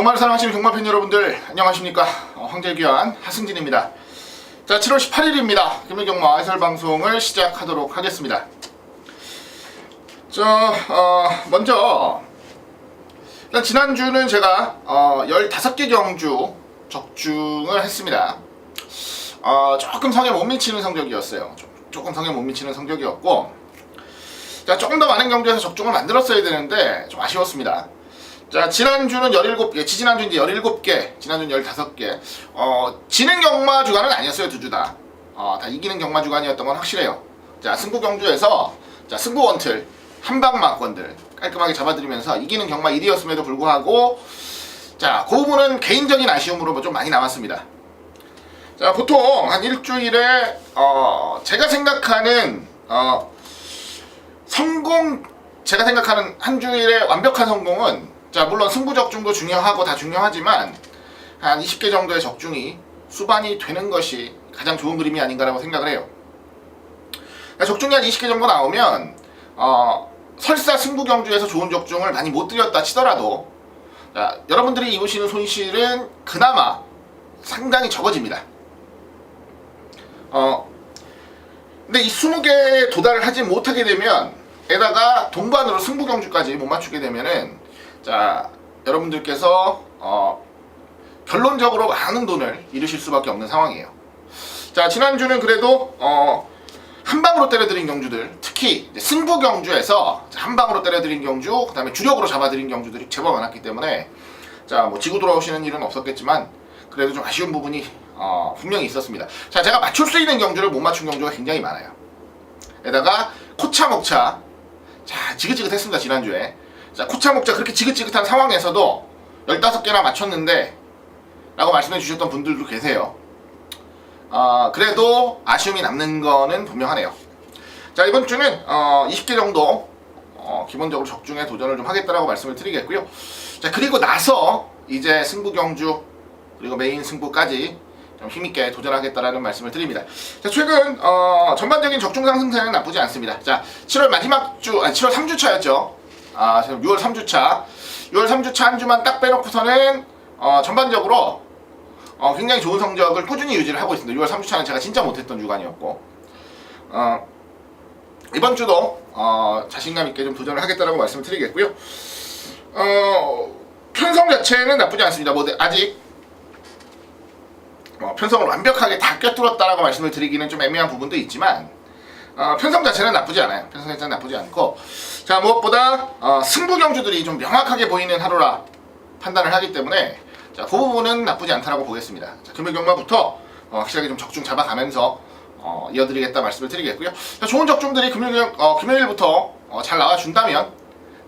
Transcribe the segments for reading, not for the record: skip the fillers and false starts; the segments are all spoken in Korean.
경마를 사랑하시는 경마팬 여러분들 안녕하십니까. 황제귀환 하승진입니다. 자, 7월 18일입니다. 금일경마 해설방송을 시작하도록 하겠습니다. 먼저 일단 지난주는 제가 15개 경주 적중을 했습니다. 조금 성에 못 미치는 성적이었어요. 조금 성에 못 미치는 성적이었고, 자, 조금 더 많은 경주에서 적중을 만들었어야 되는데 좀 아쉬웠습니다. 자, 지난주는 17개, 지난주는 이제 17개, 지난주는 15개. 지는 경마 주간은 아니었어요, 두 주 다. 다 이기는 경마 주간이었던 건 확실해요. 자, 승부 경주에서, 자, 승부 원틀, 한방막권들 깔끔하게 잡아드리면서 이기는 경마 1위였음에도 불구하고, 자, 그 부분은 개인적인 아쉬움으로 좀 많이 남았습니다. 자, 보통 한 일주일에, 제가 생각하는, 제가 생각하는 한 주일의 완벽한 성공은, 자, 물론 승부 적중도 중요하고 다 중요하지만 한 20개 정도의 적중이 수반이 되는 것이 가장 좋은 그림이 아닌가라고 생각을 해요. 적중이 한 20개 정도 나오면 설사 승부 경주에서 좋은 적중을 많이 못 드렸다 치더라도, 자, 여러분들이 입으시는 손실은 그나마 상당히 적어집니다. 근데 이 20개에 도달을 하지 못하게 되면, 에다가 동반으로 승부 경주까지 못 맞추게 되면은, 자, 여러분들께서 결론적으로 많은 돈을 잃으실 수밖에 없는 상황이에요. 자, 지난주는 그래도 한방으로 때려드린 경주들, 특히 승부 경주에서 한방으로 때려드린 경주, 그 다음에 주력으로 잡아드린 경주들이 제법 많았기 때문에, 자, 뭐 지고 돌아오시는 일은 없었겠지만 그래도 좀 아쉬운 부분이 분명히 있었습니다. 자, 제가 맞출 수 있는 경주를 못 맞춘 경주가 굉장히 많아요. 에다가 코차목차, 자, 지긋지긋했습니다, 지난주에. 자, 코차목차 그렇게 지긋지긋한 상황에서도 15개나 맞췄는데 라고 말씀해 주셨던 분들도 계세요. 그래도 아쉬움이 남는 거는 분명하네요. 자, 이번 주는 20개 정도 기본적으로 적중에 도전을 좀 하겠다라고 말씀을 드리겠고요. 자, 그리고 나서 이제 승부 경주 그리고 메인 승부까지 좀 힘있게 도전하겠다라는 말씀을 드립니다. 자, 최근 전반적인 적중 상승세는 나쁘지 않습니다. 자, 7월 마지막 주, 7월 3주차였죠. 지금 6월 3주차, 6월 3주차 한 주만 딱 빼놓고서는 전반적으로 굉장히 좋은 성적을 꾸준히 유지를 하고 있습니다. 6월 3주차는 제가 진짜 못했던 주간이었고, 이번 주도 자신감 있게 좀 도전을 하겠다라고 말씀을 드리겠고요. 편성 자체는 나쁘지 않습니다. 뭐 아직 편성을 완벽하게 다 꿰뚫었다라고 말씀을 드리기는 좀 애매한 부분도 있지만, 편성 자체는 나쁘지 않아요. 편성 자체는 나쁘지 않고, 자, 무엇보다 승부 경주들이 좀 명확하게 보이는 하루라 판단을 하기 때문에, 자, 그 부분은 나쁘지 않다라고 보겠습니다. 자, 금일 경마부터 확실하게 좀 적중 잡아가면서 이어드리겠다 말씀을 드리겠고요. 자, 좋은 적중들이 금요일부터 잘 나와준다면,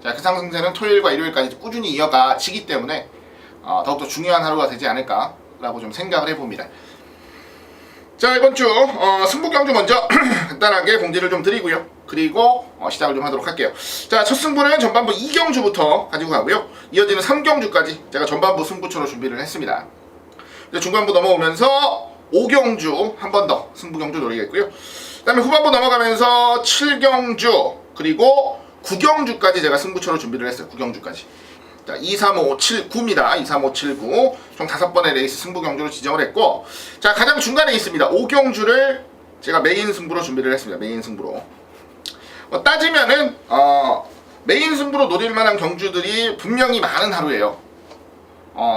자, 그 상승세는 토요일과 일요일까지 꾸준히 이어가지기 때문에 더욱더 중요한 하루가 되지 않을까라고 좀 생각을 해봅니다. 자, 이번 주 승부 경주 먼저 간단하게 공지를 좀 드리고요. 그리고 시작을 좀 하도록 할게요. 자, 첫 승부는 전반부 2경주부터 가지고 가고요. 이어지는 3경주까지 제가 전반부 승부처로 준비를 했습니다. 이제 중반부 넘어오면서 5경주 한 번 더 승부 경주 노리겠고요. 그 다음에 후반부 넘어가면서 7경주 그리고 9경주까지 제가 승부처로 준비를 했어요. 9경주까지. 자, 2, 3, 5, 7, 9입니다. 2, 3, 5, 7, 9. 총 5번의 레이스 승부 경주로 지정을 했고, 자, 가장 중간에 있습니다. 5경주를 제가 메인 승부로 준비를 했습니다. 메인 승부로. 따지면은 메인 승부로 노릴 만한 경주들이 분명히 많은 하루예요.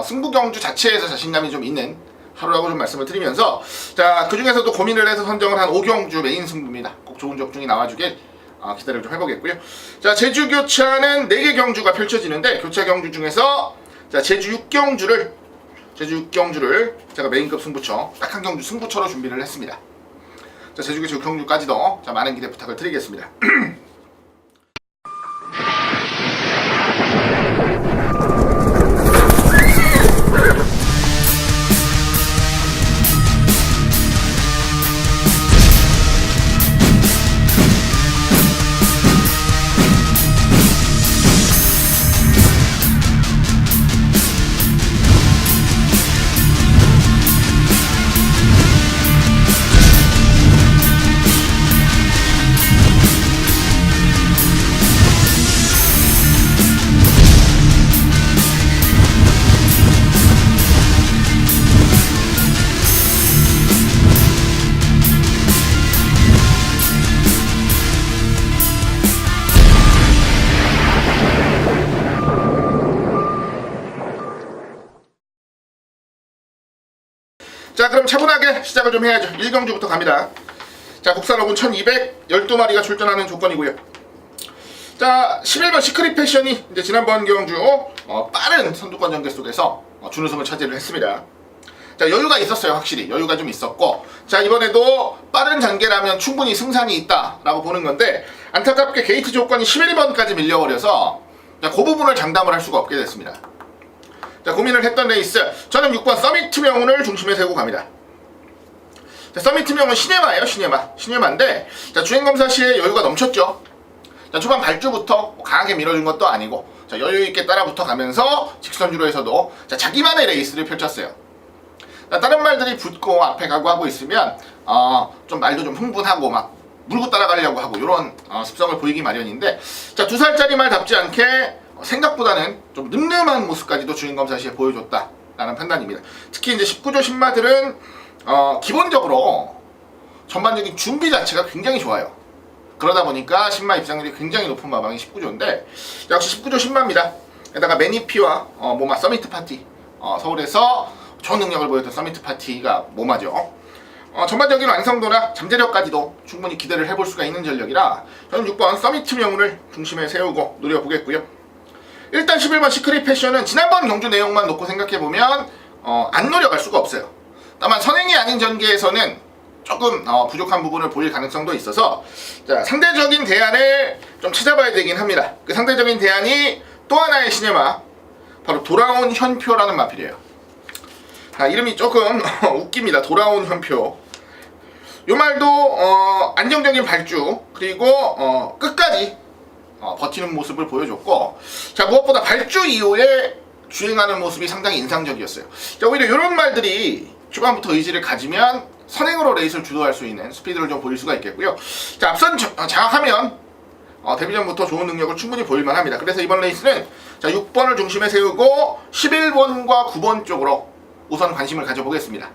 승부 경주 자체에서 자신감이 좀 있는 하루라고 좀 말씀을 드리면서, 자, 그 중에서도 고민을 해서 선정을 한 5경주 메인 승부입니다. 꼭 좋은 적중이 나와주길 기대를 좀 해보겠고요. 자, 제주 교차는 4개 경주가 펼쳐지는데, 교차 경주 중에서, 자, 제주 6경주를 제가 메인급 승부처, 딱 한 경주 승부처로 준비를 했습니다. 자, 제주 교차 6경주까지도 자, 많은 기대 부탁을 드리겠습니다. 자, 그럼 차분하게 시작을 좀 해야죠. 1경주부터 갑니다. 자, 국산어군 1200 12마리가 출전하는 조건이고요. 자, 11번 시크릿 패션이 이제 지난번 경주 빠른 선두권 전개 속에서 준우승을 차지를 했습니다. 자, 여유가 있었어요. 확실히 여유가 좀 있었고, 자, 이번에도 빠른 전개라면 충분히 승산이 있다라고 보는 건데, 안타깝게 게이트 조건이 11번까지 밀려버려서 자, 그 부분을 장담을 할 수가 없게 됐습니다. 자, 고민을 했던 레이스, 저는 6번 서미트 명운을 중심에 세우고 갑니다. 자, 서미트 명운 시네마예요. 시네마인데, 자, 주행검사 시에 여유가 넘쳤죠. 자, 초반 발주부터 강하게 밀어준 것도 아니고, 자, 여유있게 따라붙어 가면서 직선주로에서도 자, 자기만의 레이스를 펼쳤어요. 자, 다른 말들이 붙고 앞에 가고 하고 있으면 좀 말도 좀 흥분하고 막 물고 따라가려고 하고 이런 습성을 보이기 마련인데, 자, 2살짜리 말답지 않게 생각보다는 좀 늠름한 모습까지도 주행검사 시에 보여줬다라는 판단입니다. 특히 이제 19조 신마들은 기본적으로 전반적인 준비 자체가 굉장히 좋아요. 그러다 보니까 신마 입상률이 굉장히 높은 마방이 19조인데, 역시 19조 신마입니다. 게다가 매니피와 모마 서미트 파티, 서울에서 좋은 능력을 보였던 서미트 파티가 모마죠. 전반적인 완성도나 잠재력까지도 충분히 기대를 해볼 수가 있는 전력이라 저는 6번 서미트 명운을 중심에 세우고 노려보겠고요. 일단 11번 시크릿 패션은 지난번 경주 내용만 놓고 생각해보면 안 노려갈 수가 없어요. 다만 선행이 아닌 전개에서는 조금 부족한 부분을 보일 가능성도 있어서, 자, 상대적인 대안을 좀 찾아봐야 되긴 합니다. 그 상대적인 대안이 또 하나의 시네마, 바로 돌아온 현표라는 마필이에요. 이름이 조금 웃깁니다. 돌아온 현표. 요 말도 안정적인 발주, 그리고 끝까지 버티는 모습을 보여줬고, 자, 무엇보다 발주 이후에 주행하는 모습이 상당히 인상적이었어요. 자, 오히려 이런 말들이 초반부터 의지를 가지면 선행으로 레이스를 주도할 수 있는 스피드를 좀 보일 수가 있겠고요. 자, 앞선 장악하면 데뷔전부터 좋은 능력을 충분히 보일만 합니다. 그래서 이번 레이스는 자, 6번을 중심에 세우고 11번과 9번 쪽으로 우선 관심을 가져보겠습니다.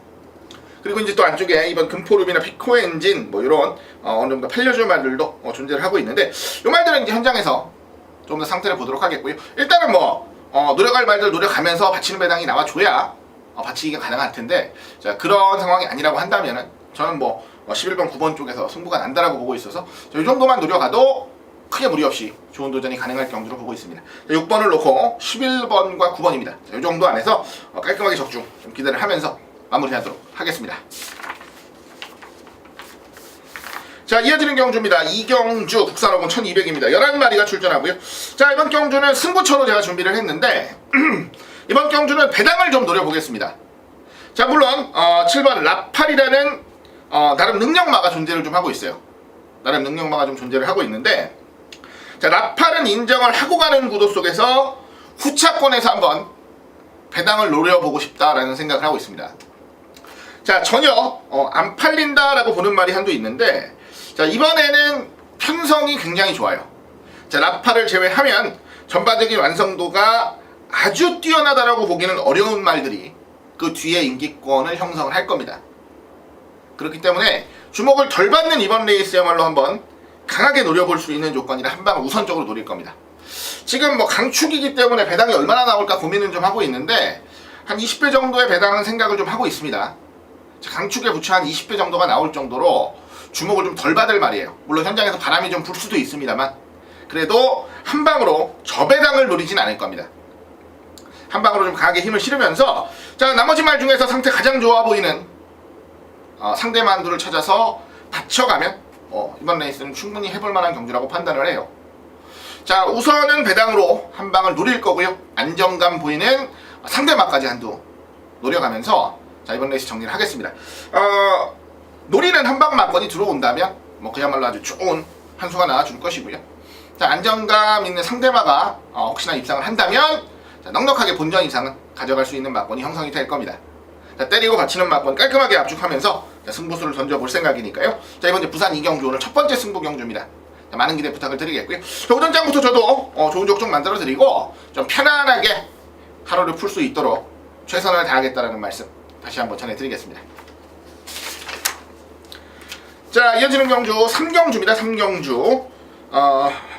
그리고 이제 또 안쪽에 이번 금포름이나 피코 엔진 뭐 이런 어느 정도 팔려줄 말들도 존재를 하고 있는데, 이 말들은 이제 현장에서 좀 더 상태를 보도록 하겠고요. 일단은 노력할 말들 노력하면서 받치는 배당이 나와줘야 받치기가 가능할 텐데, 자, 그런 상황이 아니라고 한다면은 저는 11번, 9번 쪽에서 승부가 난다라고 보고 있어서 이 정도만 노려가도 크게 무리 없이 좋은 도전이 가능할 경주로 보고 있습니다. 자, 6번을 놓고 11번과 9번입니다. 자, 이 정도 안에서 깔끔하게 적중 좀 기대를 하면서 마무리하도록 하겠습니다. 자, 이어지는 경주입니다. 이경주 국산어군 1200입니다. 11마리가 출전하고요. 자, 이번 경주는 승부처로 제가 준비를 했는데 이번 경주는 배당을 좀 노려보겠습니다. 자, 물론 7번 라팔이라는 나름 능력마가 존재를 좀 하고 있어요. 나름 능력마가 좀 존재를 하고 있는데, 자, 라팔은 인정을 하고 가는 구도 속에서 후차권에서 한번 배당을 노려보고 싶다라는 생각을 하고 있습니다. 자, 전혀 안 팔린다라고 보는 말이 한두 있는데, 자, 이번에는 편성이 굉장히 좋아요. 자, 라팔을 제외하면 전반적인 완성도가 아주 뛰어나다라고 보기는 어려운 말들이 그 뒤에 인기권을 형성을 할 겁니다. 그렇기 때문에 주목을 덜 받는 이번 레이스야말로 한번 강하게 노려볼 수 있는 조건이라 한 방을 우선적으로 노릴 겁니다. 지금 강축이기 때문에 배당이 얼마나 나올까 고민은 좀 하고 있는데, 한 20배 정도의 배당은 생각을 좀 하고 있습니다. 자, 강축에 부처 한 20배 정도가 나올 정도로 주목을 좀 덜 받을 말이에요. 물론 현장에서 바람이 좀 불 수도 있습니다만, 그래도 한 방으로 저배당을 노리진 않을 겁니다. 한 방으로 좀 강하게 힘을 실으면서, 자, 나머지 말 중에서 상태 가장 좋아 보이는 상대 만두를 찾아서 받쳐가면 이번 레이스는 충분히 해볼 만한 경주라고 판단을 해요. 자, 우선은 배당으로 한 방을 노릴 거고요. 안정감 보이는 상대마까지 한두 노려가면서 자, 이번 레이스 정리를 하겠습니다. 노리는 한방 막건이 들어온다면 그야말로 아주 좋은 한 수가 나와줄 것이고요. 자, 안정감 있는 상대마가 혹시나 입상을 한다면 자, 넉넉하게 본전 이상은 가져갈 수 있는 막건이 형성이 될 겁니다. 자, 때리고 받치는 막건 깔끔하게 압축하면서 자, 승부수를 던져볼 생각이니까요. 자, 이번 부산 이경주 오늘 첫 번째 승부 경주입니다. 자, 많은 기대 부탁을 드리겠고요. 자, 오전장부터 저도 좋은 족족 만들어 드리고 좀 편안하게 하루를 풀 수 있도록 최선을 다하겠다라는 말씀 다시 한번 전해드리겠습니다. 자, 이어지는 경주 3경주입니다. 3경주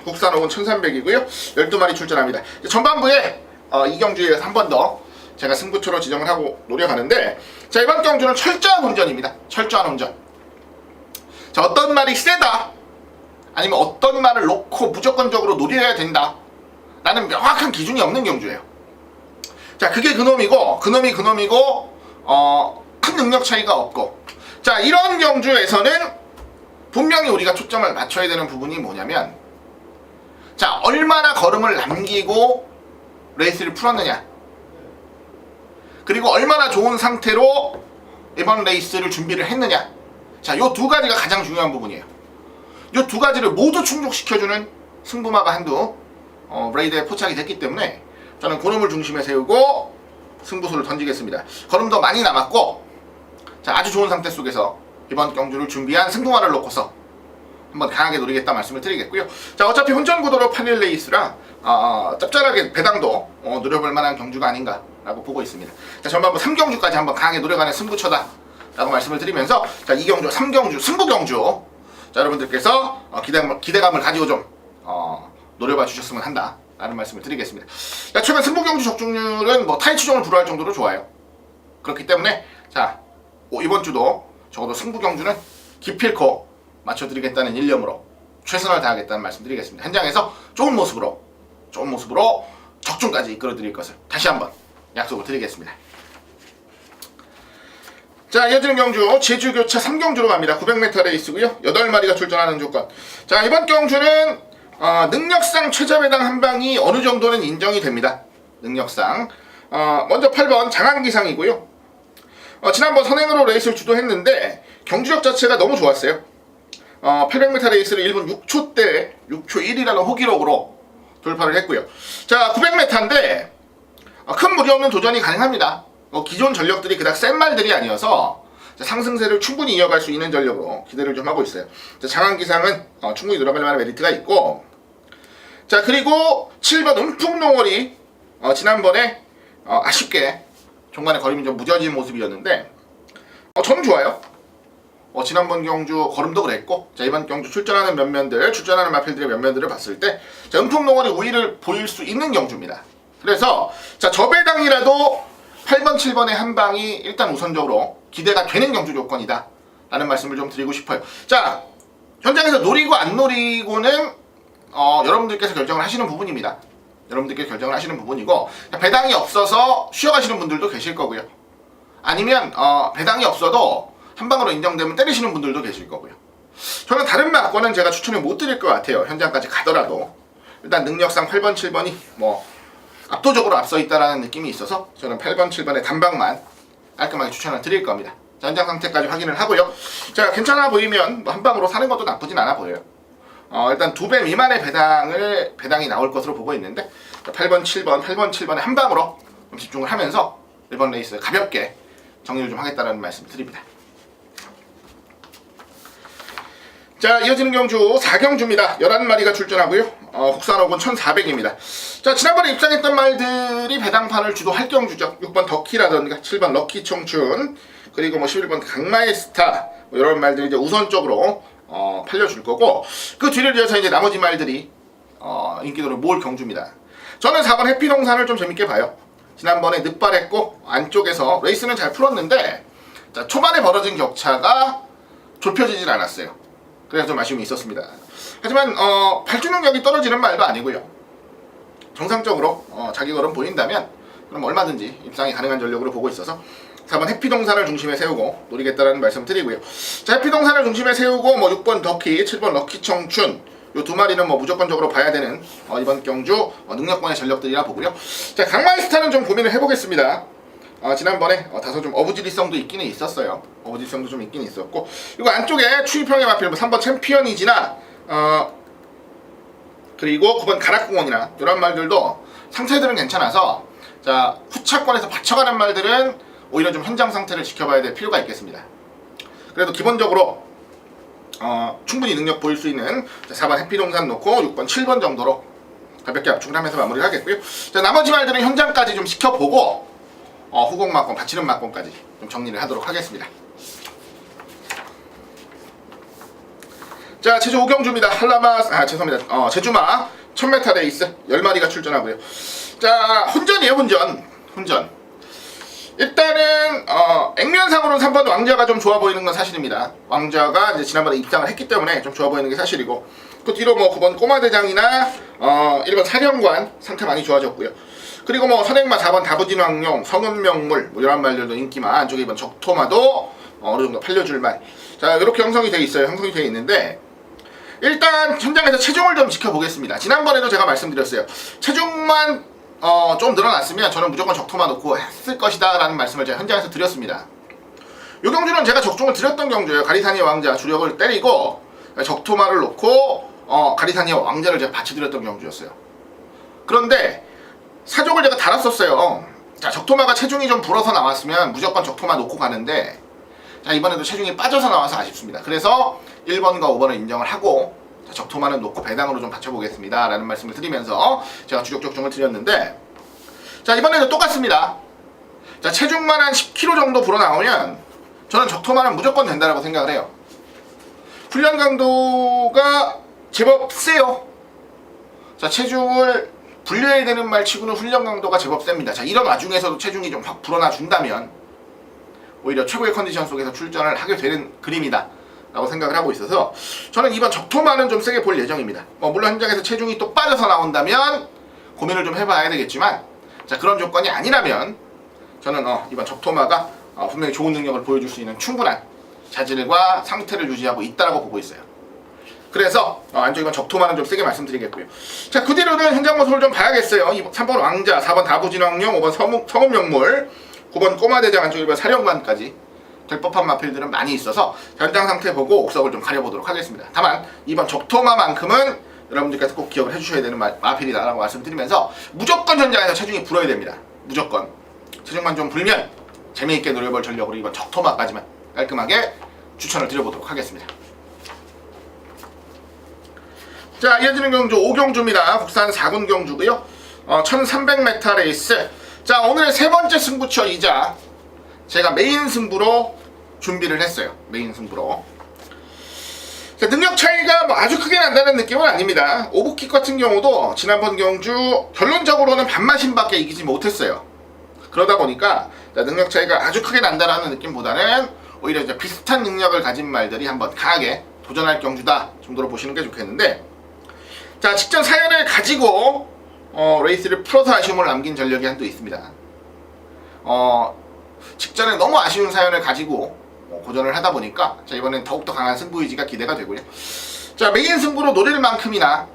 국산어군 1300이고요 12마리 출전합니다. 전반부에 이 경주에서 한 번 더 제가 승부처로 지정을 하고 노려가는데, 자, 이번 경주는 철저한 운전입니다. 철저한 운전. 자, 어떤 말이 세다, 아니면 어떤 말을 놓고 무조건적으로 노려야 된다 라는 명확한 기준이 없는 경주예요. 자, 그게 그놈이고, 그놈이 그놈이고, 큰 능력 차이가 없고. 자, 이런 경주에서는 분명히 우리가 초점을 맞춰야 되는 부분이 뭐냐면, 자, 얼마나 걸음을 남기고 레이스를 풀었느냐, 그리고 얼마나 좋은 상태로 이번 레이스를 준비를 했느냐. 자, 요 두 가지가 가장 중요한 부분이에요. 요 두 가지를 모두 충족시켜주는 승부마가 한두 레이드에 포착이 됐기 때문에 저는 그놈을 중심에 세우고 승부수를 던지겠습니다. 걸음도 많이 남았고, 자, 아주 좋은 상태 속에서 이번 경주를 준비한 승부마를 놓고서 한번 강하게 노리겠다 말씀을 드리겠고요. 자, 어차피 혼전구도로 8일 레이스라 짭짤하게 배당도 노려볼 만한 경주가 아닌가라고 보고 있습니다. 자, 전반부 3경주까지 한번 강하게 노려가는 승부처다 라고 말씀을 드리면서, 자, 2경주, 3경주, 승부경주, 자, 여러분들께서 기대감을 가지고 좀 노려봐 주셨으면 한다 라는 말씀을 드리겠습니다. 자, 최근 승부경주 적중률은 뭐 타이치종을 불허할 정도로 좋아요. 그렇기 때문에, 자, 이번 주도 적어도 승부경주는 기필코 맞춰드리겠다는 일념으로 최선을 다하겠다는 말씀 드리겠습니다. 현장에서 좋은 모습으로 적중까지 이끌어드릴 것을 다시 한번 약속을 드리겠습니다. 자, 이어지는 경주 제주교차 3경주로 갑니다. 900m 레이스고요. 8마리가 출전하는 조건. 자, 이번 경주는 능력상 최저배당 한 방이 어느 정도는 인정이 됩니다. 능력상 먼저 8번 장안기상이고요. 지난번 선행으로 레이스를 주도했는데 경주력 자체가 너무 좋았어요. 800m 레이스를 1분 6초대 6초 1이라는 호기록으로 돌파를 했고요. 자, 900m인데 큰 무리 없는 도전이 가능합니다. 기존 전력들이 그닥 센 말들이 아니어서 상승세를 충분히 이어갈 수 있는 전력으로 기대를 좀 하고 있어요. 자, 장안기상은 충분히 돌아갈 만한 메리트가 있고, 자, 그리고 7번 음풍농월이 지난번에 아쉽게 중간에 걸음이 좀 무뎌진 모습이었는데 저는 좋아요. 지난번 경주 걸음도 그랬고, 자, 이번 경주 출전하는 마필들의 면면들을 봤을 때, 자, 음풍농월이 우위를 보일 수 있는 경주입니다. 그래서, 자, 저배당이라도 8번, 7번의 한 방이 일단 우선적으로 기대가 되는 경주 조건이다 라는 말씀을 좀 드리고 싶어요. 자, 현장에서 노리고 안 노리고는 여러분들께서 결정을 하시는 부분입니다. 여러분들께서 결정을 하시는 부분이고, 배당이 없어서 쉬어가시는 분들도 계실 거고요. 아니면 배당이 없어도 한 방으로 인정되면 때리시는 분들도 계실 거고요. 저는 다른 막권은 제가 추천을 못 드릴 것 같아요. 현장까지 가더라도 일단 능력상 8번, 7번이 뭐 압도적으로 앞서 있다라는 느낌이 있어서 저는 8번, 7번의 단방만 깔끔하게 추천을 드릴 겁니다. 자, 현장 상태까지 확인을 하고요. 자, 괜찮아 보이면 한 방으로 사는 것도 나쁘진 않아 보여요. 일단 2배 미만의 배당이 나올 것으로 보고 있는데, 8번, 7번에 한 방으로 좀 집중을 하면서 1번 레이스 가볍게 정리를 좀 하겠다는 말씀을 드립니다. 자, 이어지는 경주 4경주입니다. 11마리가 출전하고요. 국산호군 1400입니다. 자, 지난번에 입장했던 말들이 배당판을 주도할 경주죠. 6번 덕키라던가 7번 럭키 청춘, 그리고 11번 강마의 스타, 이런 말들이 이제 우선적으로 팔려줄 거고, 그 뒤를 이어서 이제 나머지 말들이 인기도를 모을 경주입니다. 저는 4번 해피동산을 좀 재밌게 봐요. 지난번에 늦발했고 안쪽에서 레이스는 잘 풀었는데, 자, 초반에 벌어진 격차가 좁혀지진 않았어요. 그래서 좀 아쉬움이 있었습니다. 하지만 발주 능력이 떨어지는 말도 아니고요. 정상적으로 자기 걸음 보인다면 그럼 얼마든지 입상이 가능한 전력으로 보고 있어서 4번 해피동산을 중심에 세우고 노리겠다라는 말씀 드리고요. 자, 해피동산을 중심에 세우고 6번 덕키, 7번 럭키청춘, 요 두 마리는 무조건적으로 봐야 되는 이번 경주 능력권의 전력들이라 보고요. 자, 강마이스타는 좀 고민을 해보겠습니다. 지난번에 다소 좀 어부지리성도 있기는 있었어요. 어부지리성도 좀 있긴 있었고, 그리고 안쪽에 추위평의 마필 3번 챔피언이지나 그리고 9번 가락공원이나 이런 말들도 상태들은 괜찮아서, 자, 후차권에서 받쳐가는 말들은 오히려 좀 현장 상태를 지켜봐야 될 필요가 있겠습니다. 그래도 기본적으로 충분히 능력 보일 수 있는 4번 해피동산 놓고 6번 7번 정도로 가볍게 압축을 하면서 마무리를 하겠고요. 자, 나머지 말들은 현장까지 좀 지켜보고 후공 막권, 받치는 막권까지 좀 정리를 하도록 하겠습니다. 자, 제주 5경주입니다. 죄송합니다. 제주마 1000m 레이스 10마리가 출전하고요. 자, 혼전이에요, 혼전. 일단은 액면상으로는 3번 왕자가 좀 좋아 보이는 건 사실입니다. 왕자가 이제 지난번에 입상을 했기 때문에 좀 좋아 보이는 게 사실이고, 그 뒤로 뭐 9번 꼬마대장이나 1번 사령관 상태 많이 좋아졌고요. 그리고 뭐 선행마 4번 다부진왕용, 성은명물 뭐 이런 말들도 인기만, 안쪽에 2번 적토마도 어느 정도 팔려줄 말. 자, 이렇게 형성이 돼 있어요. 형성이 돼 있는데, 일단 현장에서 체중을 좀 지켜보겠습니다. 지난번에도 제가 말씀드렸어요. 체중만 좀 늘어났으면 저는 무조건 적토마 놓고 했을 것이다 라는 말씀을 제가 현장에서 드렸습니다. 이 경주는 제가 적중을 드렸던 경주예요. 가리사니의 왕자 주력을 때리고 적토마를 놓고 가리사니의 왕자를 제가 받쳐드렸던 경주였어요. 그런데 사족을 제가 달았었어요. 자, 적토마가 체중이 좀 불어서 나왔으면 무조건 적토마 놓고 가는데, 자, 이번에도 체중이 빠져서 나와서 아쉽습니다. 그래서 1번과 5번을 인정을 하고, 자, 적토마는 놓고 배당으로 좀 받쳐보겠습니다 라는 말씀을 드리면서 제가 주력 적중을 드렸는데, 자, 이번에도 똑같습니다. 자, 체중만 한 10kg 정도 불어나오면 저는 적토마는 무조건 된다라고 생각을 해요. 훈련 강도가 제법 세요. 자, 체중을 불려야 되는 말 치고는 훈련 강도가 제법 셉니다. 자, 이런 와중에서도 체중이 좀 확 불어나 준다면 오히려 최고의 컨디션 속에서 출전을 하게 되는 그림이다 라고 생각을 하고 있어서, 저는 이번 적토마는 좀 세게 볼 예정입니다. 물론 현장에서 체중이 또 빠져서 나온다면 고민을 좀 해봐야 되겠지만, 자, 그런 조건이 아니라면 저는 이번 적토마가 분명히 좋은 능력을 보여줄 수 있는 충분한 자질과 상태를 유지하고 있다라고 보고 있어요. 그래서 안쪽 이번 적토마는 좀 세게 말씀드리겠고요. 자, 그 뒤로는 현장 모습을 좀 봐야겠어요. 3번 왕자, 4번 다부진왕용, 5번 성은명물, 9번 꼬마대장, 안쪽 1번 사령관까지 될 법한 마필들은 많이 있어서 현장 상태 보고 옥석을 좀 가려보도록 하겠습니다. 다만 이번 적토마만큼은 여러분들께서 꼭 기억을 해주셔야 되는 마필이다라고 말씀드리면서, 무조건 현장에서 체중이 불어야 됩니다. 무조건 체중만 좀 불면 재미있게 노려볼 전력으로 이번 적토마까지만 깔끔하게 추천을 드려보도록 하겠습니다. 자, 이어지는 경주 5경주입니다. 국산 4군 경주고요. 1300m 레이스. 자, 오늘의 세 번째 승부처이자 제가 메인 승부로 준비를 했어요. 메인 승부로. 자, 능력 차이가 뭐 아주 크게 난다는 느낌은 아닙니다. 오브킥 같은 경우도 지난번 경주 결론적으로는 반마신밖에 이기지 못했어요. 그러다 보니까 능력 차이가 아주 크게 난다라는 느낌보다는 오히려 이제 비슷한 능력을 가진 말들이 한번 강하게 도전할 경주다 정도로 보시는 게 좋겠는데, 자, 직전 사연을 가지고 레이스를 풀어서 아쉬움을 남긴 전력이 한도 있습니다. 직전에 너무 아쉬운 사연을 가지고 고전을 하다 보니까, 자, 이번엔 더욱더 강한 승부의지가 기대가 되고요. 자, 메인 승부로 노릴 만큼이나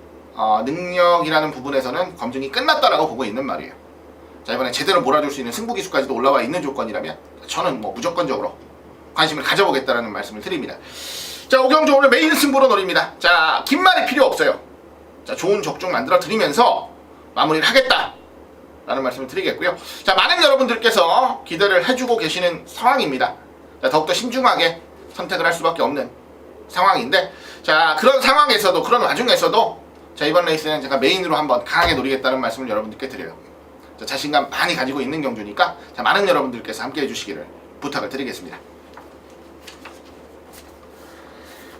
능력이라는 부분에서는 검증이 끝났다라고 보고 있는 말이에요. 자, 이번에 제대로 몰아줄 수 있는 승부 기수까지도 올라와 있는 조건이라면 저는 뭐 무조건적으로 관심을 가져보겠다라는 말씀을 드립니다. 자, 5경주 오늘 메인 승부로 노립니다. 자, 긴 말이 필요 없어요. 자, 좋은 적중 만들어 드리면서 마무리를 하겠다 라는 말씀을 드리겠고요. 자, 많은 여러분들께서 기대를 해주고 계시는 상황입니다. 자, 더욱더 신중하게 선택을 할 수밖에 없는 상황인데, 자, 그런 상황에서도, 그런 와중에서도 자, 이번 레이스는 제가 메인으로 한번 강하게 노리겠다는 말씀을 여러분들께 드려요. 자, 자신감 많이 가지고 있는 경주니까, 자, 많은 여러분들께서 함께 해주시기를 부탁을 드리겠습니다.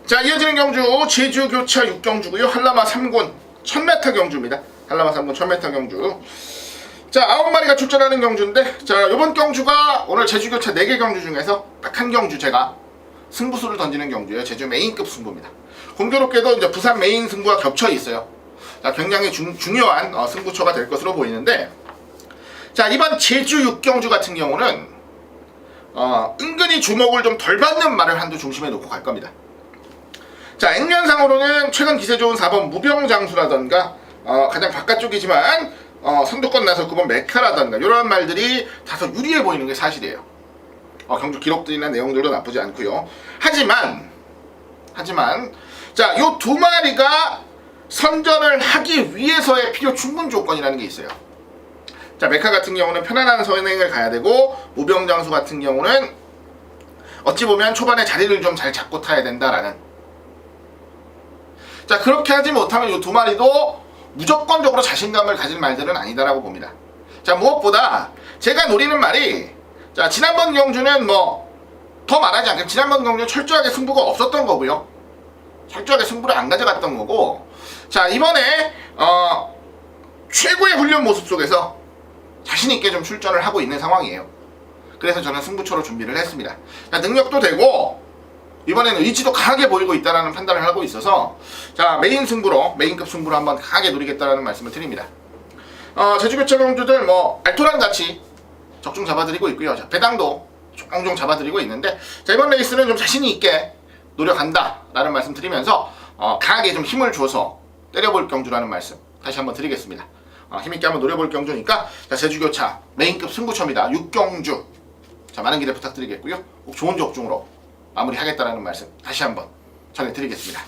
자, 이어지는 경주 제주교차 6경주고요. 한라마 3군 1000m 경주입니다. 한라마 3군 1000m 경주. 자, 9마리가 출전하는 경주인데, 자, 이번 경주가 오늘 제주교차 4개 경주 중에서 딱 한 경주 제가 승부수를 던지는 경주예요. 제주 메인급 승부입니다. 공교롭게도 이제 부산 메인 승부와 겹쳐 있어요. 자, 굉장히 중요한 승부처가 될 것으로 보이는데, 자, 이번 제주 6경주 같은 경우는 은근히 주목을 좀 덜 받는 말을 한두 중심에 놓고 갈 겁니다. 자, 액면상으로는 최근 기세 좋은 4번 무병장수라던가 가장 바깥쪽이지만 선두권 나서 9번 메카라던가 이런 말들이 다소 유리해 보이는 게 사실이에요. 경주 기록들이나 내용들도 나쁘지 않고요. 하지만 자, 요 두 마리가 선전을 하기 위해서의 필요 충분 조건이라는 게 있어요. 자, 메카 같은 경우는 편안한 선행을 가야 되고, 무병장수 같은 경우는 어찌 보면 초반에 자리를 좀 잘 잡고 타야 된다라는. 자, 그렇게 하지 못하면 이 두 마리도 무조건적으로 자신감을 가질 말들은 아니다라고 봅니다. 자, 무엇보다 제가 노리는 말이, 자, 지난번 경주는 뭐 더 말하지 않겠지만 지난번 경주는 철저하게 승부가 없었던 거고요. 철저하게 승부를 안 가져갔던 거고, 자, 이번에 최고의 훈련 모습 속에서 자신있게 좀 출전을 하고 있는 상황이에요. 그래서 저는 승부처로 준비를 했습니다. 자, 능력도 되고 이번에는 의지도 강하게 보이고 있다는 판단을 하고 있어서 자, 메인 승부로, 메인급 승부로 한번 강하게 노리겠다는 말씀을 드립니다. 제주교체 경주들 뭐 알토란 같이 적중 잡아드리고 있고요. 자, 배당도 종종 잡아드리고 있는데 자, 이번 레이스는 좀 자신이 있게 노력한다 라는 말씀 드리면서 강하게 좀 힘을 줘서 때려볼 경주라는 말씀 다시 한번 드리겠습니다. 힘있게 한번 노려볼 경주니까 자, 제주교차 메인급 승부처입니다. 6경주 자, 많은 기대 부탁드리겠고요. 꼭 좋은 적중으로 마무리하겠다라는 말씀 다시 한번 전해드리겠습니다.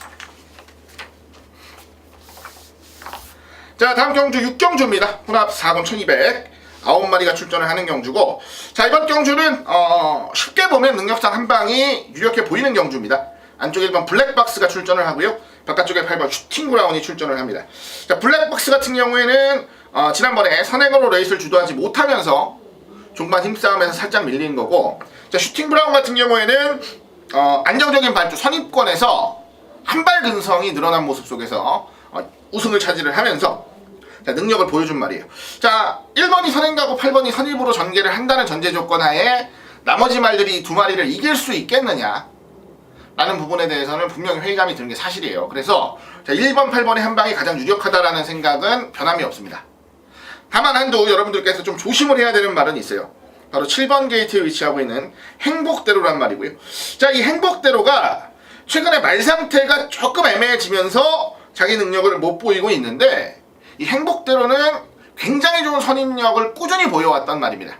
자, 다음 경주 6경주입니다. 혼합 4군 1200 9마리가 출전을 하는 경주고 자, 이번 경주는 쉽게 보면 능력상 한방이 유력해 보이는 경주입니다. 안쪽에 1번 블랙박스가 출전을 하고요. 바깥쪽에 8번 슈팅브라운이 출전을 합니다. 자, 블랙박스 같은 경우에는 지난번에 선행으로 레이스를 주도하지 못하면서 종반 힘싸움에서 살짝 밀린 거고 자, 슈팅브라운 같은 경우에는 안정적인 발주 선입권에서 한 발 근성이 늘어난 모습 속에서 우승을 차지를 하면서 자, 능력을 보여준 말이에요. 자, 1번이 선행가고 8번이 선입으로 전개를 한다는 전제 조건 하에 나머지 말들이 두 마리를 이길 수 있겠느냐 라는 부분에 대해서는 분명히 회의감이 드는 게 사실이에요. 그래서 자, 1번, 8번의 한 방이 가장 유력하다라는 생각은 변함이 없습니다. 다만 한도 여러분들께서 좀 조심을 해야 되는 말은 있어요. 바로 7번 게이트에 위치하고 있는 행복대로란 말이고요. 자, 이 행복대로가 최근에 말 상태가 조금 애매해지면서 자기 능력을 못 보이고 있는데 이 행복대로는 굉장히 좋은 선임력을 꾸준히 보여왔단 말입니다.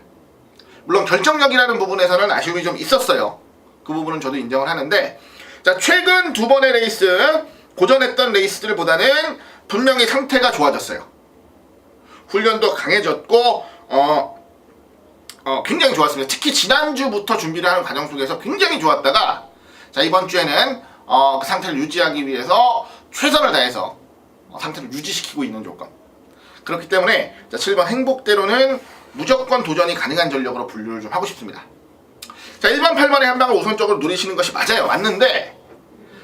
물론 결정력이라는 부분에서는 아쉬움이 좀 있었어요. 그 부분은 저도 인정을 하는데 자, 최근 두 번의 레이스 고전했던 레이스들보다는 분명히 상태가 좋아졌어요. 훈련도 강해졌고 굉장히 좋았습니다. 특히 지난주부터 준비를 하는 과정 속에서 굉장히 좋았다가 자, 이번 주에는 그 상태를 유지하기 위해서 최선을 다해서 상태를 유지시키고 있는 조건. 그렇기 때문에 자, 7번 행복대로는 무조건 도전이 가능한 전력으로 분류를 좀 하고 싶습니다. 자, 1번, 8번의 한 방을 우선적으로 노리시는 것이 맞아요. 맞는데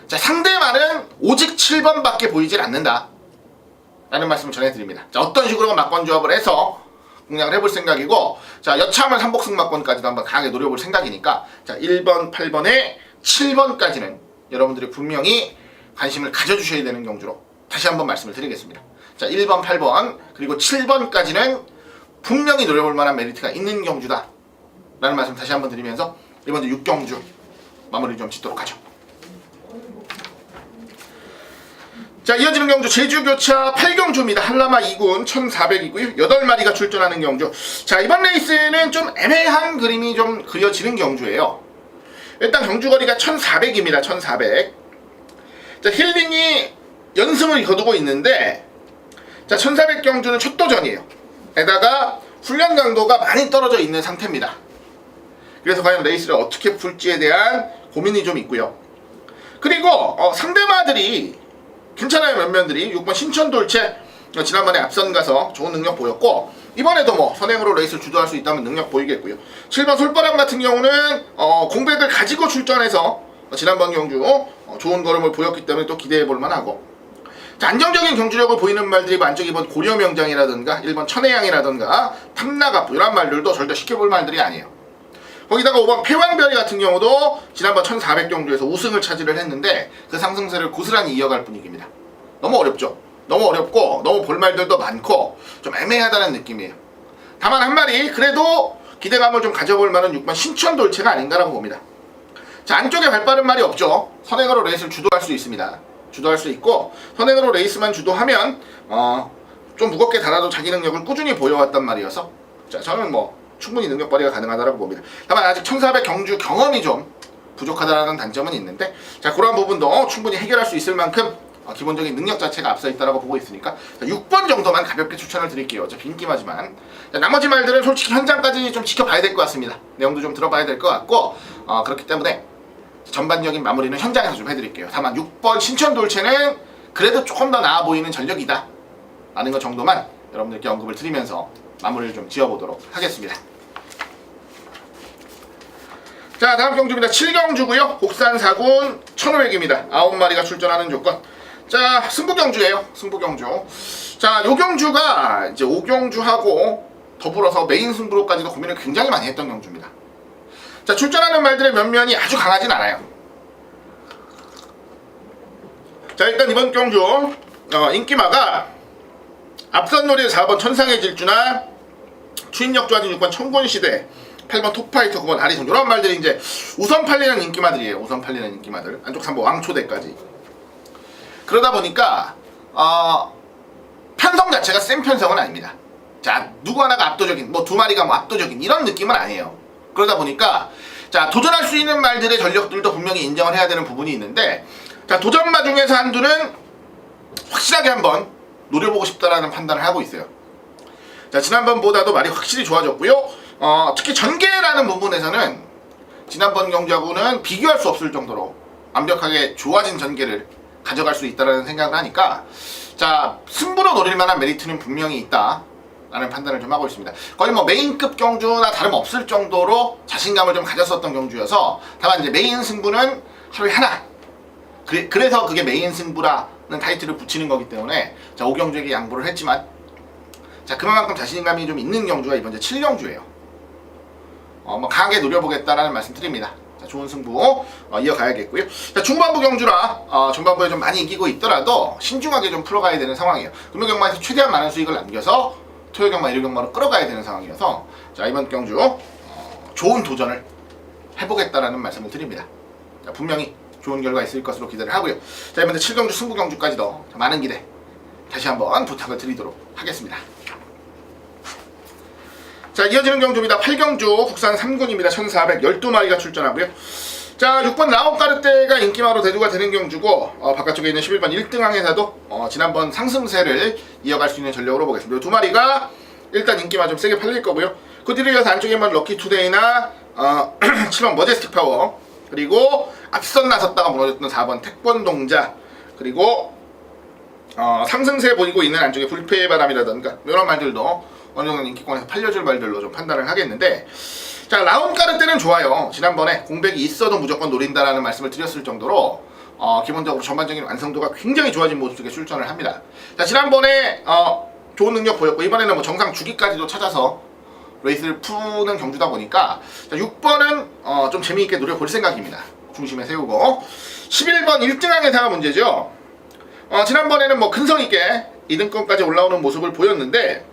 자, 상대만은 오직 7번밖에 보이질 않는다 라는 말씀을 전해드립니다. 자, 어떤 식으로 막권 조합을 해서 공략을 해볼 생각이고 자, 여차하면 3복승 막권까지도 한번 강하게 노려볼 생각이니까 자, 1번, 8번에 7번까지는 여러분들이 분명히 관심을 가져주셔야 되는 경주로 다시 한번 말씀을 드리겠습니다. 자, 1번, 8번 그리고 7번까지는 분명히 노려볼 만한 메리트가 있는 경주다 라는 말씀 다시 한번 드리면서 이번 주 6경주 마무리 좀 짓도록 하죠. 자, 이어지는 경주 제주교차 8경주입니다. 한라마 2군 1400이고요. 8마리가 출전하는 경주. 자, 이번 레이스는 좀 애매한 그림이 좀 그려지는 경주예요. 일단 경주거리가 1400입니다. 1400. 자, 힐링이 연승을 거두고 있는데 자, 1400 경주는 첫 도전이에요. 게다가 훈련 강도가 많이 떨어져 있는 상태입니다. 그래서 과연 레이스를 어떻게 풀지에 대한 고민이 좀 있고요. 그리고 상대마들이 괜찮아요. 면면들이 6번 신천돌체 지난번에 앞선 가서 좋은 능력 보였고 이번에도 뭐 선행으로 레이스를 주도할 수 있다면 능력 보이겠고요. 7번 솔바람 같은 경우는 공백을 가지고 출전해서 지난번 경주 좋은 걸음을 보였기 때문에 또 기대해볼 만하고 자, 안정적인 경주력을 보이는 말들이 안쪽 2번 고려명장이라든가 1번 천혜양이라든가 탐나갑부 이런 말들도 절대 쉽게 볼 말들이 아니에요. 거기다가 5번 패왕별이 같은 경우도 지난번 1400 경주에서 우승을 차지를 했는데 그 상승세를 고스란히 이어갈 분위기입니다. 너무 어렵죠. 너무 어렵고 너무 볼말들도 많고 좀 애매하다는 느낌이에요. 다만 한 마리 그래도 기대감을 좀 가져볼 만한 6번 신천돌체가 아닌가라고 봅니다. 자, 안쪽에 발빠른 말이 없죠. 선행으로 레이스를 주도할 수 있습니다. 주도할 수 있고 선행으로 레이스만 주도하면 좀 무겁게 달아도 자기 능력을 꾸준히 보여왔단 말이어서 자, 저는 뭐 충분히 능력 발휘가 가능하다고 봅니다. 다만 아직 1400 경주 경험이 좀 부족하다는 단점은 있는데 자, 그런 부분도 충분히 해결할 수 있을 만큼 기본적인 능력 자체가 앞서 있다고 보고 있으니까 자, 6번 정도만 가볍게 추천을 드릴게요. 저 빈김하지만 자, 나머지 말들은 솔직히 현장까지 좀 지켜봐야 될 것 같습니다. 내용도 좀 들어봐야 될 것 같고 그렇기 때문에 전반적인 마무리는 현장에서 좀 해드릴게요. 다만 6번 신천돌체는 그래도 조금 더 나아 보이는 전력이다 라는 것 정도만 여러분들께 언급을 드리면서 마무리를 좀 지어보도록 하겠습니다. 자, 다음 경주입니다. 7경주고요. 곡산 4군 1500입니다. 9마리가 출전하는 조건. 자, 승부경주예요. 승부경주. 자, 요 경주가 이제 5경주하고 더불어서 메인 승부로까지도 고민을 굉장히 많이 했던 경주입니다. 자, 출전하는 말들의 면면이 아주 강하진 않아요. 자, 일단 이번 경주 인기마가 앞선 놀이 4번 천상의 질주나 추인력 좋아진 6번 청곤시대, 8번 톱파이터, 9번 아리송, 이런 말들이 이제 우선 팔리는 인기마들이에요. 우선 팔리는 인기마들. 안쪽 3번 왕초대까지. 그러다 보니까 편성 자체가 센 편성은 아닙니다. 자, 누구 하나가 압도적인, 뭐 두 마리가 뭐 압도적인 이런 느낌은 아니에요. 그러다 보니까 자, 도전할 수 있는 말들의 전력들도 분명히 인정을 해야 되는 부분이 있는데, 자, 도전마 중에서 한두는 확실하게 한번 노려보고 싶다라는 판단을 하고 있어요. 자, 지난번보다도 말이 확실히 좋아졌고요. 특히 전개라는 부분에서는 지난번 경주하고는 비교할 수 없을 정도로 완벽하게 좋아진 전개를 가져갈 수 있다는 생각을 하니까, 자, 승부로 노릴 만한 메리트는 분명히 있다라는 판단을 좀 하고 있습니다. 거의 뭐 메인급 경주나 다름없을 정도로 자신감을 좀 가졌었던 경주여서, 다만 이제 메인 승부는 하루에 하나, 그래서 그게 메인 승부라는 타이틀을 붙이는 거기 때문에, 자, 5경주에게 양보를 했지만, 자, 그만큼 자신감이 좀 있는 경주가 이번 이제 7경주예요. 뭐 강하게 노려보겠다라는 말씀 드립니다. 자, 좋은 승부 이어가야겠고요. 자, 중반부 경주라 전반부에 좀 많이 이기고 있더라도 신중하게 좀 풀어가야 되는 상황이에요. 금요경마에서 최대한 많은 수익을 남겨서 토요경마, 일요경마로 끌어가야 되는 상황이어서, 자, 이번 경주 좋은 도전을 해보겠다라는 말씀을 드립니다. 자, 분명히 좋은 결과 있을 것으로 기대를 하고요. 자, 이번에 7경주 승부경주까지도 많은 기대 다시 한번 부탁을 드리도록 하겠습니다. 자, 이어지는 경주입니다. 8경주 국산 3군입니다. 1412마리가 출전하고요. 자, 6번 라온까르떼가 인기마로 대두가 되는 경주고, 바깥쪽에 있는 11번 1등항에서도 지난번 상승세를 이어갈 수 있는 전력으로 보겠습니다. 두 마리가 일단 인기마 좀 세게 팔릴 거고요. 그 뒤를 이어서 안쪽에 있는 럭키투데이나 7번 머제스틱 파워, 그리고 앞선 나섰다가 무너졌던 4번 택권동자, 그리고 상승세 보이고 있는 안쪽에 불패의 바람이라던가 이런 말들도 어느 정도 인기권에서 팔려줄 말들로 좀 판단을 하겠는데, 자, 라온까르떼는 좋아요. 지난번에 공백이 있어도 무조건 노린다라는 말씀을 드렸을 정도로 기본적으로 전반적인 완성도가 굉장히 좋아진 모습 속에 출전을 합니다. 자, 지난번에 좋은 능력 보였고, 이번에는 뭐 정상 주기까지도 찾아서 레이스를 푸는 경주다 보니까, 자, 6번은 좀 재미있게 노려볼 생각입니다. 중심에 세우고 11번 1등항에서가 문제죠. 지난번에는 뭐 근성있게 2등권까지 올라오는 모습을 보였는데,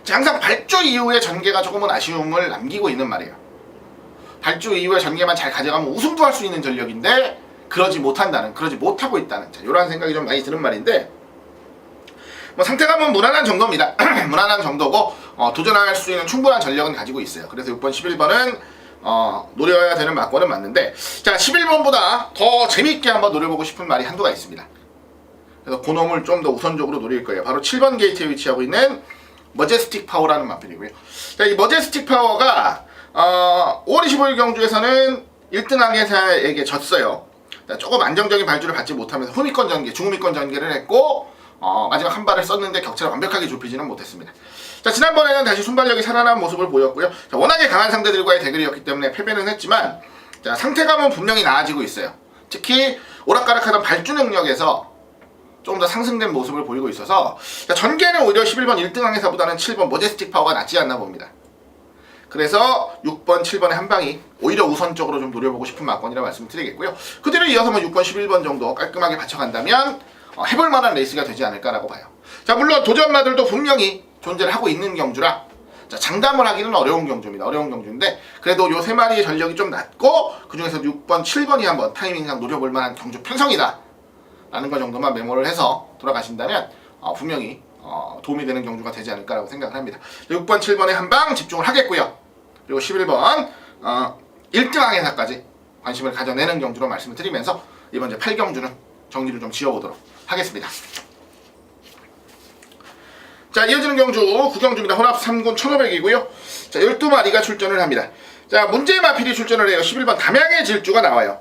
항상 발주 이후에 전개가 조금은 아쉬움을 남기고 있는 말이에요. 발주 이후에 전개만 잘 가져가면 우승도 할 수 있는 전력인데 그러지 못하고 있다는, 자, 이런 생각이 좀 많이 드는 말인데, 뭐 상태감은 무난한 정도입니다. 무난한 정도고 도전할 수 있는 충분한 전력은 가지고 있어요. 그래서 6번 11번은 노려야 되는 막권은 맞는데, 자, 11번보다 더 재미있게 한번 노려보고 싶은 말이 한두가 있습니다. 그래서 그놈을 좀 더 우선적으로 노릴 거예요. 바로 7번 게이트에 위치하고 있는 머제스틱 파워라는 마필이고요. 자, 이 머제스틱 파워가 5월 25일 경주에서는 1등항에서에게 졌어요. 자, 조금 안정적인 발주를 받지 못하면서 후미권 전개, 중후미권 전개를 했고, 마지막 한 발을 썼는데 격차를 완벽하게 좁히지는 못했습니다. 자, 지난번에는 다시 순발력이 살아난 모습을 보였고요. 자, 워낙에 강한 상대들과의 대결이었기 때문에 패배는 했지만, 자, 상태감은 분명히 나아지고 있어요. 특히 오락가락하던 발주 능력에서 좀 더 상승된 모습을 보이고 있어서, 자, 전개는 오히려 11번 1등항에서보다는 7번 머제스틱 파워가 낫지 않나 봅니다. 그래서 6번, 7번의 한 방이 오히려 우선적으로 좀 노려보고 싶은 막권이라 말씀드리겠고요. 그 뒤를 이어서 뭐 6번, 11번 정도 깔끔하게 받쳐간다면 해볼 만한 레이스가 되지 않을까라고 봐요. 자, 물론 도전마들도 분명히 존재를 하고 있는 경주라, 자, 장담을 하기는 어려운 경주입니다. 어려운 경주인데, 그래도 요 세 마리의 전력이 좀 낮고, 그 중에서 6번, 7번이 한번 타이밍상 노려볼 만한 경주 편성이다 라는 것 정도만 메모를 해서 돌아가신다면 분명히 도움이 되는 경주가 되지 않을까라고 생각을 합니다. 6번, 7번에 한 방 집중을 하겠고요. 그리고 11번 1등항에서까지 관심을 가져내는 경주로 말씀을 드리면서 이번 이제 8경주는 정리를 좀 지어보도록 하겠습니다. 자, 이어지는 경주 9경주입니다. 혼합 3군 1500이고요. 자, 12마리가 출전을 합니다. 자, 문제의 마필이 출전을 해요. 11번 담양의 질주가 나와요.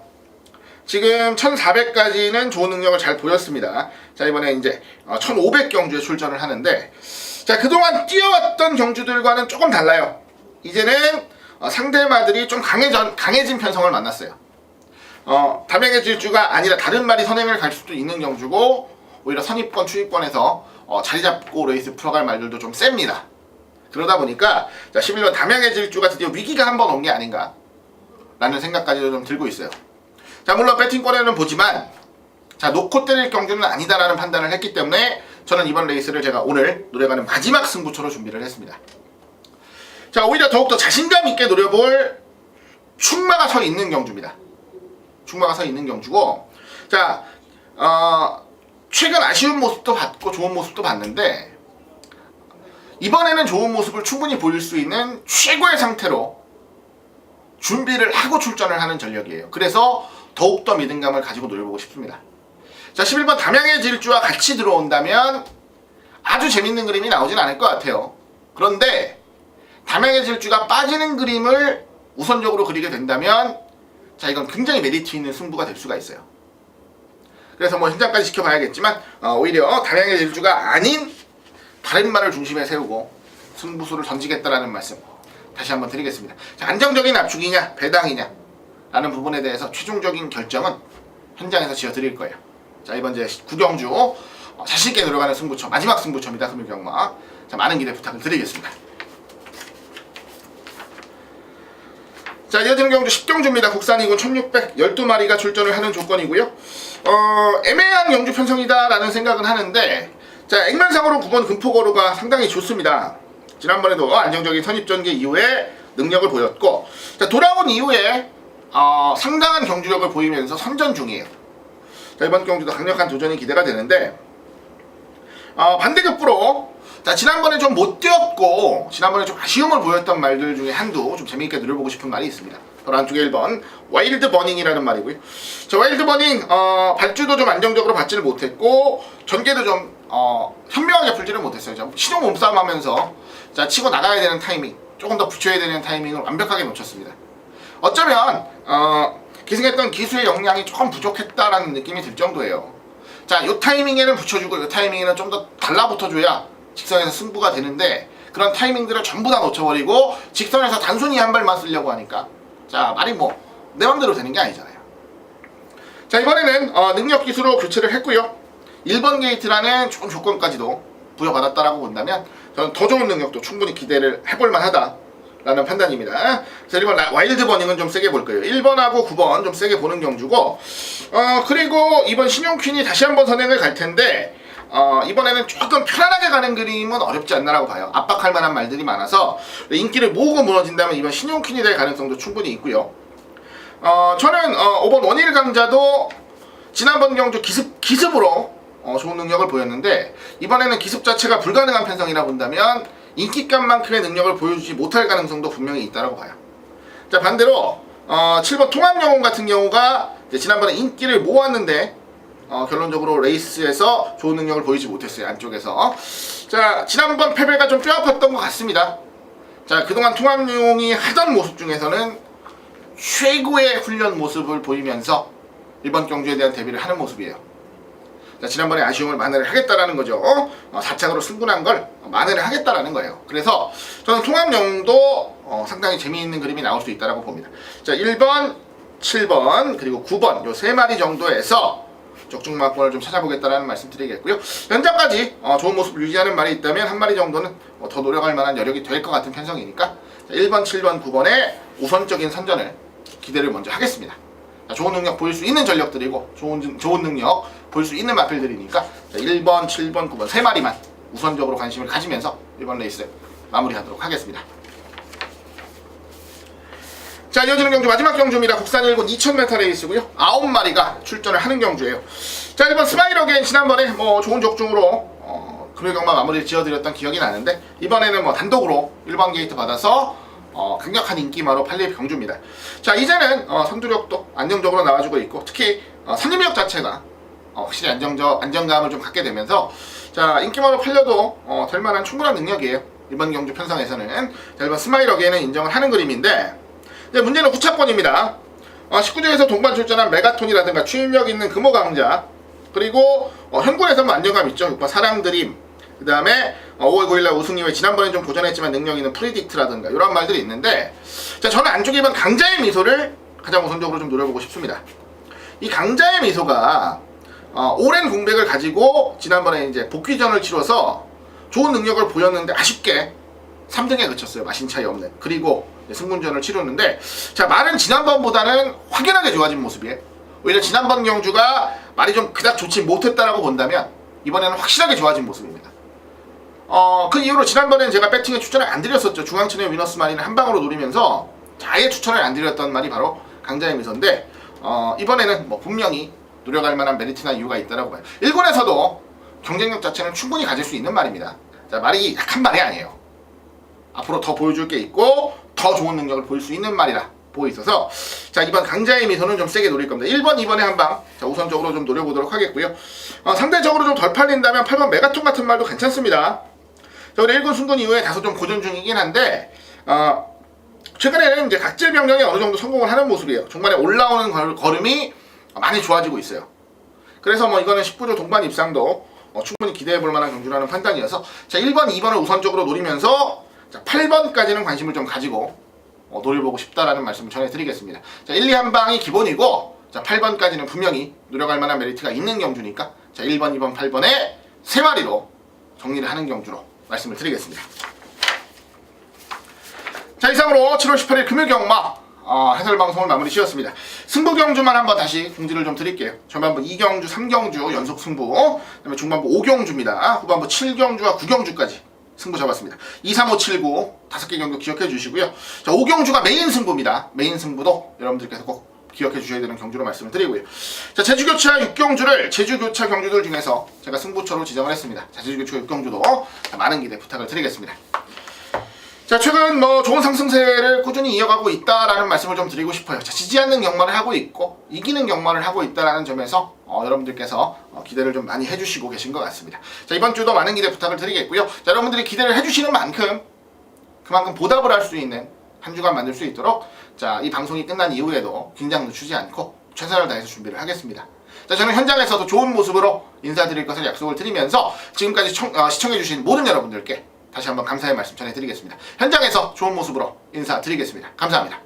지금 1400까지는 좋은 능력을 잘 보였습니다. 자, 이번에 이제 1500 경주에 출전을 하는데, 자, 그동안 뛰어왔던 경주들과는 조금 달라요. 이제는 상대마들이 좀 강해진 편성을 만났어요. 담양의 질주가 아니라 다른 말이 선행을 갈 수도 있는 경주고, 오히려 선입권, 추입권에서 자리 잡고 레이스 풀어갈 말들도 좀 셉니다. 그러다 보니까, 자, 11번 담양의 질주가 드디어 위기가 한 번 온 게 아닌가 라는 생각까지도 좀 들고 있어요. 자, 물론 배팅권에는 보지만 자, 놓고 때릴 경주는 아니다라는 판단을 했기 때문에 저는 이번 레이스를 제가 오늘 노려가는 마지막 승부처로 준비를 했습니다. 자, 오히려 더욱더 자신감 있게 노려볼 충마가 서 있는 경주입니다. 충마가 서 있는 경주고, 자, 최근 아쉬운 모습도 봤고 좋은 모습도 봤는데 이번에는 좋은 모습을 충분히 보일 수 있는 최고의 상태로 준비를 하고 출전을 하는 전력이에요. 그래서 더욱더 믿음감을 가지고 노려보고 싶습니다. 자, 11번 담양의 질주와 같이 들어온다면 아주 재밌는 그림이 나오진 않을 것 같아요. 그런데 담양의 질주가 빠지는 그림을 우선적으로 그리게 된다면 자, 이건 굉장히 메리트 있는 승부가 될 수가 있어요. 그래서 뭐 현장까지 지켜봐야겠지만 오히려 담양의 질주가 아닌 다른 말을 중심에 세우고 승부수를 던지겠다라는 말씀 다시 한번 드리겠습니다. 자, 안정적인 압축이냐 배당이냐 라는 부분에 대해서 최종적인 결정은 현장에서 지어드릴 거예요. 자, 이번 이제 구경주 자신있게 들어가는 승부처, 마지막 승부처입니다. 금일경마. 자, 많은 기대 부탁을 드리겠습니다. 자, 이어지는 경주 10경주입니다. 국산이군 1612마리가 출전을 하는 조건이고요. 애매한 경주 편성이다 라는 생각은 하는데, 자, 액면상으로 9번 금포거루가 상당히 좋습니다. 지난번에도 안정적인 선입전개 이후에 능력을 보였고, 자, 돌아온 이후에 상당한 경주력을 보이면서 선전 중이에요. 자, 이번 경주도 강력한 도전이 기대가 되는데, 반대급부로 자, 지난번에 좀 못 뛰었고 지난번에 좀 아쉬움을 보였던 말들 중에 한두 좀 재미있게 누려보고 싶은 말이 있습니다. 바로 안쪽에 1번 와일드 버닝이라는 말이고요. 자, 와일드 버닝 발주도 좀 안정적으로 받지를 못했고 전개도 좀 현명하게 풀지를 못했어요. 자, 신용 몸싸움 하면서 자, 치고 나가야 되는 타이밍, 조금 더 붙여야 되는 타이밍을 완벽하게 놓쳤습니다. 어쩌면 기승했던 기수의 역량이 조금 부족했다라는 느낌이 들 정도예요. 자, 요 타이밍에는 붙여주고 요 타이밍에는 좀 더 달라붙어줘야 직선에서 승부가 되는데 그런 타이밍들을 전부 다 놓쳐버리고 직선에서 단순히 한 발만 쓰려고 하니까 자, 말이 뭐 내 맘대로 되는 게 아니잖아요. 자, 이번에는 능력 기수로 교체를 했고요. 1번 게이트라는 좋은 조건까지도 부여받았다라고 본다면 저는 더 좋은 능력도 충분히 기대를 해볼 만하다 라는 판단입니다. 자, 1번 와일드 버닝은 좀 세게 볼 거예요. 1번하고 9번 좀 세게 보는 경주고, 그리고 이번 신용퀸이 다시 한번 선행을 갈 텐데 이번에는 조금 편안하게 가는 그림은 어렵지 않나라고 봐요. 압박할 만한 말들이 많아서 인기를 모으고 무너진다면 이번 신용퀸이 될 가능성도 충분히 있고요. 저는 5번 원일 강자도 지난번 경주 기습으로 좋은 능력을 보였는데 이번에는 기습 자체가 불가능한 편성이라 본다면 인기값만큼의 능력을 보여주지 못할 가능성도 분명히 있다고 봐요. 자, 반대로 7번 통합영웅 같은 경우가 지난번에 인기를 모았는데 결론적으로 레이스에서 좋은 능력을 보이지 못했어요. 안쪽에서. 자, 지난번 패배가 좀 뼈아팠던 것 같습니다. 자, 그동안 통합영웅이 하던 모습 중에서는 최고의 훈련 모습을 보이면서 이번 경주에 대한 대비를 하는 모습이에요. 자, 지난번에 아쉬움을 만회를 하겠다라는 거죠. 4착으로 승분한 걸 만회를 하겠다라는 거예요. 그래서 저는 통합영웅도 상당히 재미있는 그림이 나올 수 있다고 봅니다. 자, 1번, 7번, 그리고 9번 요 3마리 정도에서 적중마권을 좀 찾아보겠다는 말씀 드리겠고요. 현장까지 좋은 모습을 유지하는 말이 있다면 한 마리 정도는 더 노력할 만한 여력이 될 것 같은 편성이니까 자, 1번, 7번, 9번의 우선적인 선전을 기대를 먼저 하겠습니다. 자, 좋은 능력 보일 수 있는 전력들이고 좋은 능력 볼 수 있는 마필들이니까 자, 1번, 7번, 9번 3마리만 우선적으로 관심을 가지면서 이번 레이스 마무리하도록 하겠습니다. 자, 이어지는 경주 마지막 경주입니다. 국산 1군 2000m 레이스고요. 9마리가 출전을 하는 경주예요. 자, 1번 스마일 어게인 지난번에 좋은 적중으로 금요경마 마무리를 지어드렸던 기억이 나는데 이번에는 단독으로 1번 게이트 받아서 강력한 인기마로 팔릴 경주입니다. 자, 이제는 선두력도 안정적으로 나와주고 있고 특히 선임력 자체가 확실히 안정감을 좀 갖게 되면서 자, 인기마로 팔려도 될 만한 충분한 능력이에요. 이번 경주 편성에서는. 자, 1번 스마일 어게인은 인정을 하는 그림인데 이제 문제는 후차권입니다. 19조에서 동반 출전한 메가톤이라든가 추임력 있는 금호강자, 그리고 현군에서는 안정감 있죠. 6번 사랑드림, 그 다음에 5월 9일날 우승 이후에 지난번에 좀 도전했지만 능력 있는 프리딕트라든가 이런 말들이 있는데 자, 저는 안쪽에 2번 강자의 미소를 가장 우선적으로 좀 노려보고 싶습니다. 이 강자의 미소가 오랜 공백을 가지고 지난번에 이제 복귀전을 치러서 좋은 능력을 보였는데 아쉽게 3등에 그쳤어요. 마신 차이 없는. 그리고 승분전을 치르는데, 자, 말은 지난번보다는 확연하게 좋아진 모습이에요. 오히려 지난번 경주가 말이 좀 그닥 좋지 못했다라고 본다면 이번에는 확실하게 좋아진 모습입니다. 그 이후로 지난번에는 제가 배팅에 추천을 안 드렸었죠. 중앙천의 위너스 마린을 한 방으로 노리면서 아예 추천을 안 드렸던 말이 바로 강자의 미소인데, 이번에는 뭐 분명히 노려갈 만한 메리트나 이유가 있다라고 봐요. 1군에서도 경쟁력 자체는 충분히 가질 수 있는 말입니다. 자, 말이 약한 말이 아니에요. 앞으로 더 보여줄 게 있고 더 좋은 능력을 보일 수 있는 말이라 보고 있어서, 자, 이번 강자의 미소는 좀 세게 노릴 겁니다. 1번, 2번에 한방 우선적으로 좀 노려보도록 하겠고요. 상대적으로 좀 덜 팔린다면 8번 메가톤 같은 말도 괜찮습니다. 자, 우리 1군 승군 이후에 다소 좀 고전 중이긴 한데, 최근에는 이제 각질 병력이 어느 정도 성공을 하는 모습이에요. 중간에 올라오는 걸음이 많이 좋아지고 있어요. 그래서 뭐 이거는 19조 동반 입상도 충분히 기대해 볼 만한 경주라는 판단이어서, 자, 1번, 2번을 우선적으로 노리면서, 자, 8번까지는 관심을 좀 가지고 노려보고 싶다라는 말씀을 전해드리겠습니다. 자, 1, 2 한 방이 기본이고, 자, 8번까지는 분명히 노려갈 만한 메리트가 있는 경주니까, 자, 1번, 2번, 8번에 3마리로 정리를 하는 경주로 말씀을 드리겠습니다. 자, 이상으로 7월 18일 금요 경마 해설 방송을 마무리 지었습니다. 승부 경주만 한번 다시 공지를 좀 드릴게요. 전반부 2경주, 3경주 연속 승부, 그다음에 중반부 5경주입니다. 후반부 7경주와 9경주까지 승부 잡았습니다. 2, 3, 5, 7, 9 5개 경주 기억해 주시고요. 자, 5경주가 메인 승부입니다. 메인 승부도 여러분들께서 꼭 기억해 주셔야 되는 경주로 말씀을 드리고요. 자, 제주교차 6경주를 제주교차 경주들 중에서 제가 승부처로 지정을 했습니다. 자, 제주교차 6경주도 많은 기대 부탁을 드리겠습니다. 자, 최근 뭐 좋은 상승세를 꾸준히 이어가고 있다라는 말씀을 좀 드리고 싶어요. 자, 지지 않는 경마를 하고 있고 이기는 경마를 하고 있다라는 점에서 여러분들께서 기대를 좀 많이 해주시고 계신 것 같습니다. 자, 이번 주도 많은 기대 부탁을 드리겠고요. 자, 여러분들이 기대를 해주시는 만큼 그만큼 보답을 할 수 있는 한 주간 만들 수 있도록, 자, 이 방송이 끝난 이후에도 긴장 늦추지 않고 최선을 다해서 준비를 하겠습니다. 자, 저는 현장에서도 좋은 모습으로 인사드릴 것을 약속을 드리면서 지금까지 시청해주신 모든 여러분들께 다시 한번 감사의 말씀 전해드리겠습니다. 현장에서 좋은 모습으로 인사드리겠습니다. 감사합니다.